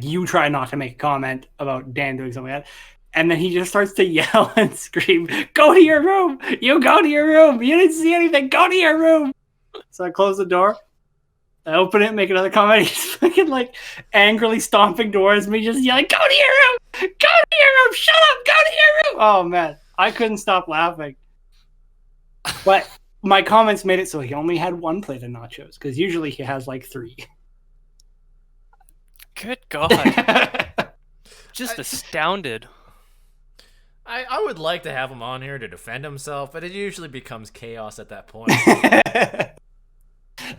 you try not to make a comment about Dan doing something like that. And then he just starts to yell and scream, "Go to your room! You go to your room! You didn't see anything! Go to your room!" So I close the door. I open it, make another comment. He's fucking like angrily stomping towards me, just yelling, "Go to your room! Go to your room! Shut up! Go to your room!" Oh man, I couldn't stop laughing. But my comments made it so he only had one plate of nachos, because usually he has like 3. Good God. Just astounded. I would like to have him on here to defend himself, but it usually becomes chaos at that point.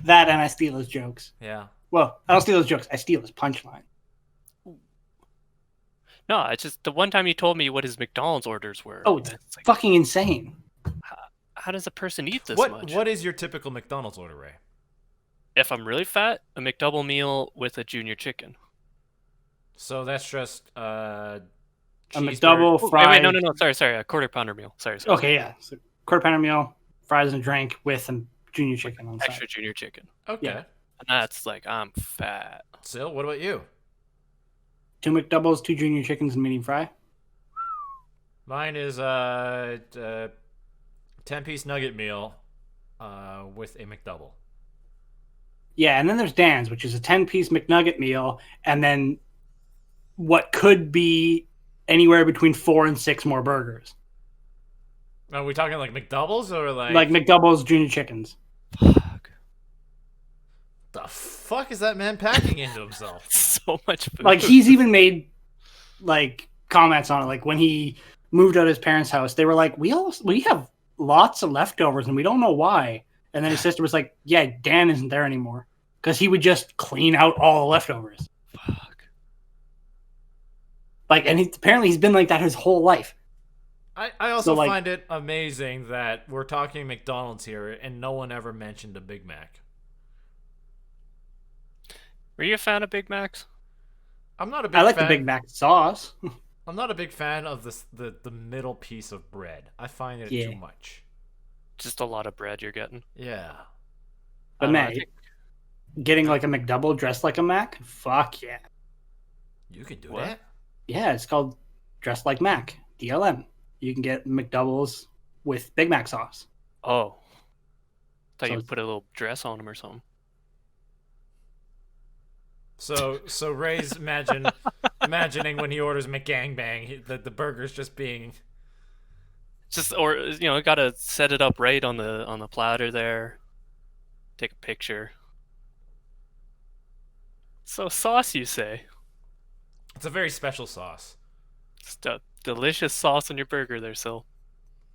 That and I steal his jokes. Yeah. Well, I don't steal his jokes. I steal his punchline. No, it's just the one time he told me what his McDonald's orders were. Oh, it's like, fucking insane. how does a person eat this What much? What is your typical McDonald's order, Ray? If I'm really fat, a McDouble meal with a junior chicken. So that's just A cheeseburger- McDouble, Oh, fries. wait, no. Sorry. A quarter pounder meal. Sorry. Okay, yeah. So quarter pounder meal, fries and a drink with a junior chicken on the Extra side. junior chicken. Okay. Yeah. And that's like, I'm fat. Sil, what about you? 2 McDoubles, 2 junior chickens, and medium fry. Mine is 10-piece nugget meal with a McDouble. Yeah, and then there's Dan's, which is a 10-piece McNugget meal, and then what could be anywhere between 4 and 6 more burgers. Are we talking like McDoubles or Like McDoubles, junior chickens. Fuck. the fuck is that man packing into himself? So much food. Like he's even made like comments on it, like when he moved out of his parents' house, they were like, we have lots of leftovers and we don't know why. And then his sister was like, yeah, Dan isn't there anymore because he would just clean out all the leftovers. Fuck. Like, and apparently he's been like that his whole life. I also So, like- find it amazing that we're talking McDonald's here and no one ever mentioned a Big Mac. Were you a fan of Big Macs? I'm not a big I like fan. the Big Mac sauce. I'm not a big fan of the middle piece of bread. I find it Yeah. too much. Just a lot of bread you're getting. Yeah. But I don't know, I man, think- getting like a McDouble dressed like a Mac, fuck yeah. You can do What? that? Yeah, it's called Dressed Like Mac, DLM. You can get McDoubles with Big Mac sauce. Oh. Thought So you it's- put a little dress on them or something. So Ray's imagining when he orders McGangbang, the burger's just being Just or gotta set it up right on the platter there. Take a picture. So sauce, you say? it's a very special sauce. Just a delicious sauce on your burger there, Sil.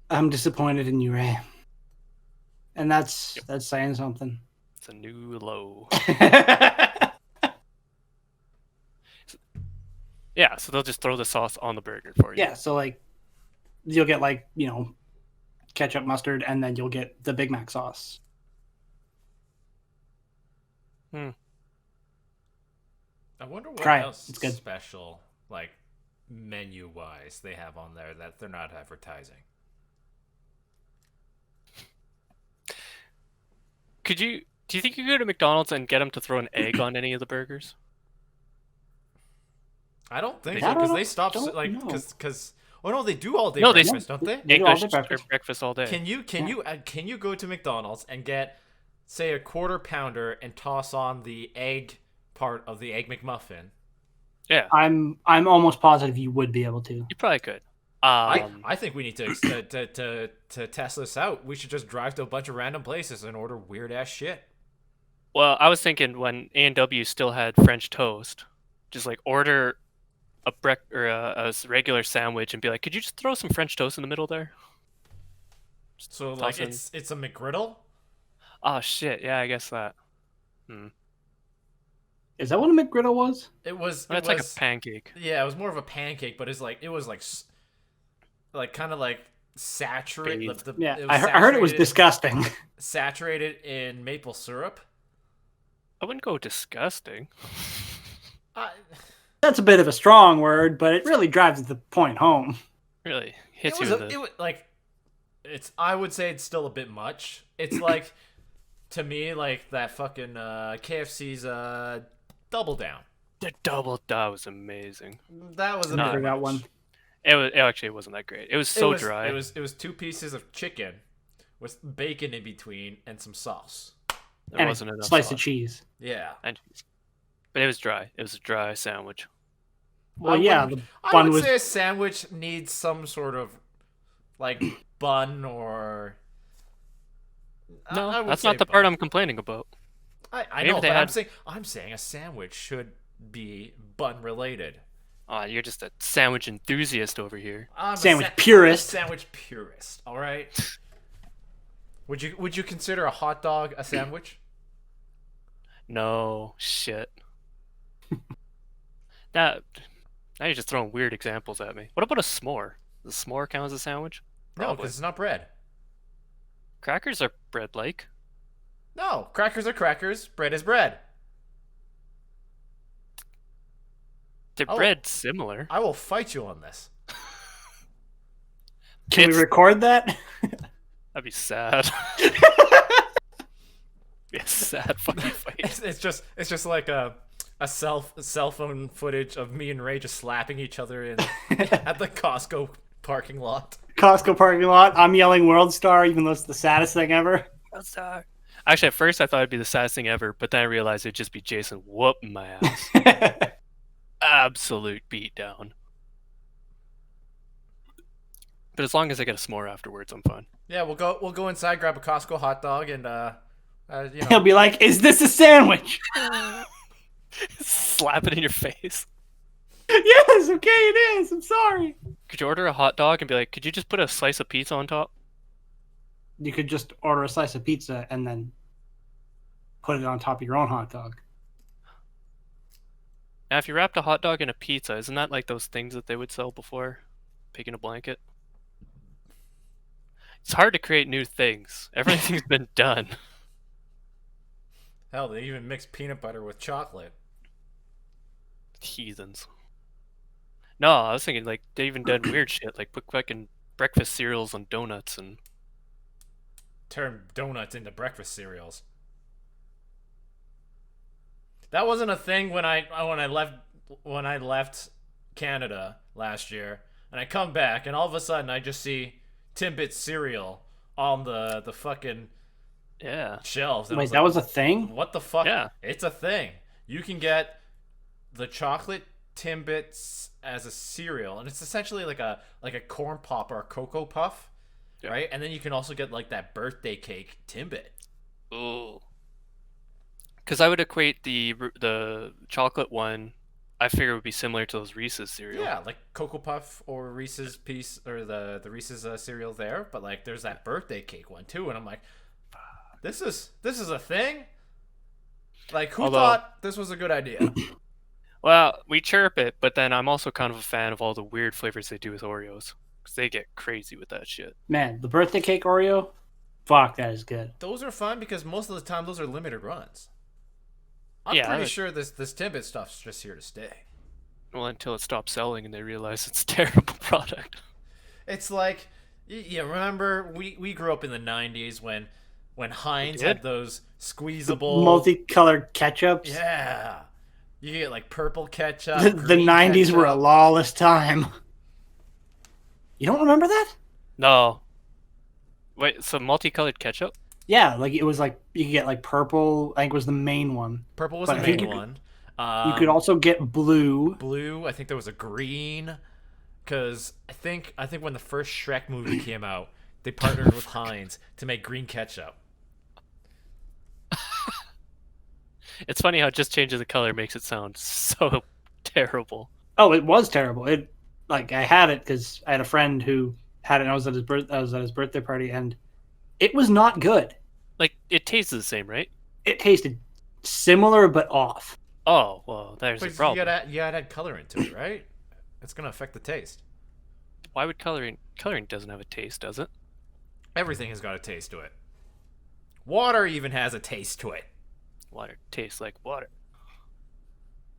I'm disappointed in you, Ray. And that's saying something. It's a new low. Yeah, so they'll just throw the sauce on the burger for you. Yeah, so like you'll get like, ketchup, mustard, and then you'll get the Big Mac sauce. I wonder what Try it. else It's good. special, like menu-wise, they have on there that they're not advertising. Do you think you could go to McDonald's and get them to throw an egg on any of the burgers? I don't think I so, because don't- they stopped don't like know. because oh no, they do all day No, they- breakfast, don't they? They do all English day breakfast. breakfast all day. Can you go to McDonald's and get, say, a quarter pounder and toss on the egg part of the Egg McMuffin? Yeah, I'm almost positive you would be able to. you probably could. I think we need to test this out. We should just drive to a bunch of random places and order weird ass shit. Well, I was thinking when A&W still had French toast, just like order a regular sandwich and be like, could you just throw some French toast in the middle there? So like Toss in- it's a McGriddle. Oh shit, yeah, I guess that. Is that what a McGriddle was? It was. Well, it's like a pancake. Yeah, it was more of a pancake, but it was like kind of like saturated. Bathed. Yeah, it was I heard it was saturated- disgusting. Saturated in maple syrup. I wouldn't go disgusting. That's a bit of a strong word, but it really drives the point home. Really hits It you was, in the... it was like it's. I would say it's still a bit much. It's like to me like that fucking KFC's Double Down. The double that was amazing. That was a Nah. bit That much. one. It actually wasn't that great. It was so dry. It was 2 pieces of chicken with bacon in between and some sauce. There And wasn't a enough slice sauce. of cheese. Yeah. And cheese. But it was dry. It was a dry sandwich. Well, yeah, the I bun would was. say a sandwich needs some sort of like bun or. No, I would that's say not the bun. part I'm complaining about. I Maybe know, they but had- I'm saying a sandwich should be bun related. You're just a sandwich enthusiast over here. I'm a Sandwich I'm a purist. sandwich purist. All right. Would you consider a hot dog a sandwich? No shit. Now you're just throwing weird examples at me. What about a s'more? Does a s'more count as a sandwich? No, Probably. because it's not bread. Crackers are bread-like. No, crackers are crackers. Bread is bread. They're Oh. bread similar. I will fight you on this. Can we It's- record that? That'd be sad. Be a sad fucking fight. It's just like a cell phone footage of me and Ray just slapping each other in at the Costco parking lot. Costco parking lot. I'm yelling World Star, even though it's the saddest thing ever. Actually, at first I thought it'd be the saddest thing ever, but then I realized it'd just be Jayson whooping my ass. Absolute beatdown. But as long as I get a s'more afterwards, I'm fine. Yeah, we'll go inside, grab a Costco hot dog, and He'll be like, "Is this a sandwich?" Slap it in your face. Yes, okay, it is. I'm sorry. Could you order a hot dog and be like, could you just put a slice of pizza on top? You could just order a slice of pizza and then put it on top of your own hot dog. Now, if you wrapped a hot dog in a pizza, isn't that like those things that they would sell before? Pig in a blanket? It's hard to create new things. Everything's been done. Hell, they even mix peanut butter with chocolate. Heathens. No, I was thinking like they even done weird shit, like put fucking breakfast cereals on donuts and Turn donuts into breakfast cereals. That wasn't a thing when I left Canada last year, and I come back, and all of a sudden I just see Timbit cereal on the fucking yeah. shelves. And I Wait, was that like, was a thing? what the fuck? Yeah. It's a thing. You can get the chocolate Timbits as a cereal, and it's essentially like a corn pop or a cocoa puff, Yeah. right? And then you can also get like that birthday cake Timbit. Ooh. Because I would equate the chocolate one, I figure would be similar to those Reese's cereal. Yeah, like Cocoa Puff or Reese's piece or the Reese's cereal there, but like there's that birthday cake one too, and I'm like, this is a thing. Like, who thought this was a good idea? Well, we chirp it, but then I'm also kind of a fan of all the weird flavors they do with Oreos. Because they get crazy with that shit. Man, the birthday cake Oreo? Fuck, that is good. Those are fun because most of the time those are limited runs. I'm Yeah, pretty sure this Timbit stuff's just here to stay. Well, until it stops selling and they realize it's a terrible product. It's like, you remember we grew up in the '90s when Heinz had those squeezable Multicolored ketchups. Yeah, you get like purple ketchup. The green 90s were a ketchup. lawless time. You don't remember that? No. Wait, so multicolored ketchup? Yeah, like it was like you could get like purple. I think was the main one. Purple was But the I think main you one. You could also get blue. Blue. I think there was a green. Because I think when the first Shrek movie came out, they partnered with Heinz to make green ketchup. It's funny how just changing the color makes it sound so terrible. Oh, it was terrible. It like I had it because I had a friend who had it. And I was at his birthday party, and it was not good. Like, it tastes the same, right? It tasted similar but off. Oh, well, there's a But problem. you gotta add color into it, right? It's gonna affect the taste. Why would coloring doesn't have a taste, does it? Everything has got a taste to it. Water even has a taste to it. Water tastes like water.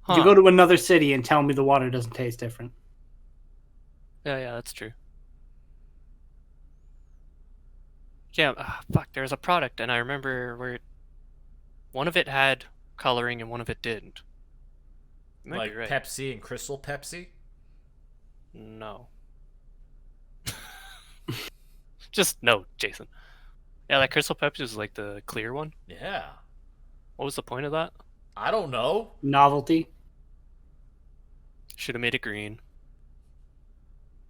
You go to another city and tell me the water doesn't taste different. Yeah, that's true. Yeah, fuck, there's a product, and I remember where one of it had coloring and one of it didn't. You might Like be right. Pepsi and Crystal Pepsi. No. Just no, Jason. Yeah, that Crystal Pepsi was like the clear one. Yeah. What was the point of that? I don't know. Novelty. Should have made it green.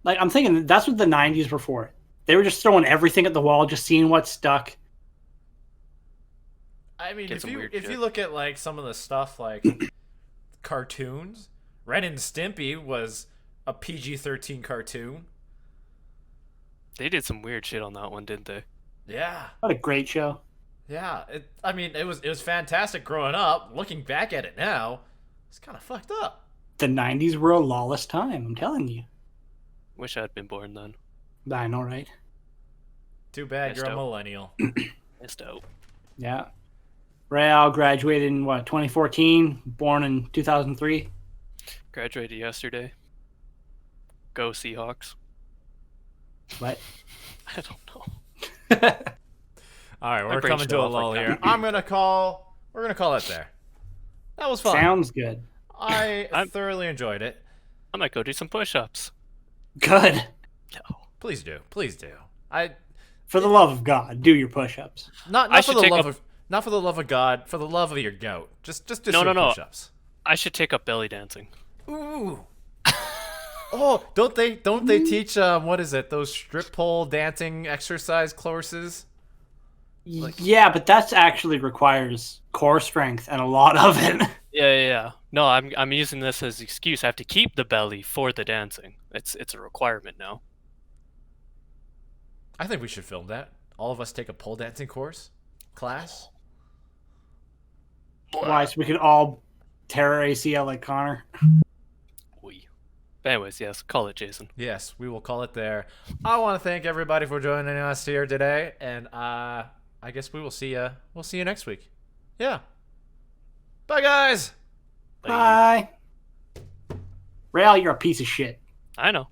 Like I'm thinking that's what the 90s were for. They were just throwing everything at the wall, just seeing what stuck. I mean, Get if some weird you shit. look at like some of the stuff like cartoons, Ren and Stimpy was a PG-13 cartoon. They did some weird shit on that one, didn't they? Yeah. What a great show. Yeah. I mean, it was fantastic growing up. Looking back at it now, it's kind of fucked up. The 90s were a lawless time, I'm telling you. Wish I'd been born then. I know, right? Too bad Missed you're a out. millennial. Missed out. Yeah. Rheal graduated in 2014, born in 2003. Graduated yesterday. Go Seahawks. What? I don't know. All right, My we're brain's coming to still a off like lull that. here. We're gonna call it there. That was fun. Sounds good. I thoroughly enjoyed it. I might go do some push-ups. Good. No. Please do. For the love of God, do your push-ups. Not I for should the take love a- of not for the love of God, for the love of your goat. Just do No, some no. push-ups. I should take up belly dancing. Ooh. Oh, don't they teach what is it? Those strip pole dancing exercise courses? Yeah, but that's actually requires core strength and a lot of it. Yeah. No, I'm using this as an excuse. I have to keep the belly for the dancing. It's a requirement now. I think we should film that. All of us take a pole dancing class. Why? So we could all tear our ACL like Connor. We. But anyways, yes, call it Jayson. Yes, we will call it there. I want to thank everybody for joining us here today, and I guess we will see you. We'll see you next week. Yeah. Bye, guys. Bye. Rheal, you're a piece of shit. I know.